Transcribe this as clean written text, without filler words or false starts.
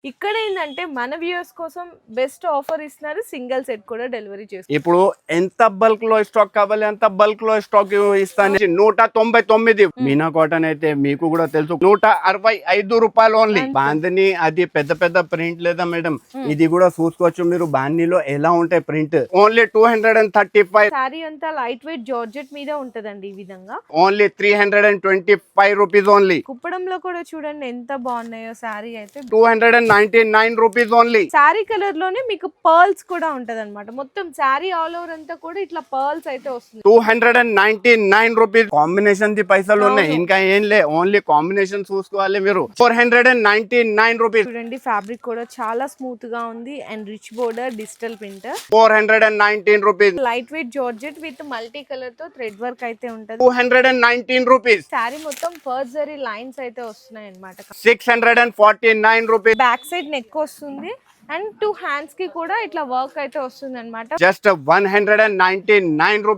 ఇక్కడ ఏంటంటే మన వ్యూయర్స్ కోసం బెస్ట్ ఆఫర్ ఇస్తున్నారు, సింగిల్ సెట్ కూడా డెలివరీ చేస్తారు. ఇప్పుడు ఎంత బల్క్ లో స్టాక్ కావాలి అంత బల్క్ లో స్టాక్ ఇస్తాను. 199 మీనా కాటన్ అయితే మీకు కూడా తెలుసు 165 రూపాయలు ఓన్లీ. బాందిని అది పెద్ద పెద్ద ప్రింట్ లేదా మేడం, ఇది కూడా చూసుకోవచ్చు మీరు. బాందీలో ఎలా ఉంటాయి ప్రింట్, ఓన్లీ 235. సారీ అంతా లైట్ వెయిట్ జార్జెట్ మీద ఉంటదండి ఈ విధంగా. Only 325 rupees only. కుప్పడంలో కూడా చూడండి ఎంత బాగున్నాయో సారీ అయితే. 299 రూపీస్ ఓన్లీ. సారీ కలర్ లోనే మీకు పర్ల్స్ కూడా ఉంటది అనమాట. మొత్తం సారీ ఆల్ ఓవర్ అంతా కూడా ఇట్లా పర్ల్స్ అయితే వస్తుంది. 299 రూపీస్. కాంబినేషన్ ది పైసలు ఉన్నాయి, ఇంకా ఏం లే, ఓన్లీ కాంబినేషన్ చూసుకోవాలి మీరు. 499 రూపీస్. చూడండి ఫ్యాబ్రిక్ కూడా చాలా స్మూత్ గా ఉంది and rich border digital print. 419 rupees. Light weight georgette with multi colour తో థ్రెడ్ వర్క్ అయితే ఉంటది. 219 రూపీస్. సారీ మొత్తం పర్జరీ లైన్స్ అయితే వస్తున్నాయి అన్నమాట. 649 రూపీస్. బ్యాక్ సైడ్ నెక్ వస్తుంది అండ్ 2 హ్యాండ్స్ కి కూడా ఇట్లా వర్క్ అయితే వస్తుంది అన్నమాట. Just 199 rupees.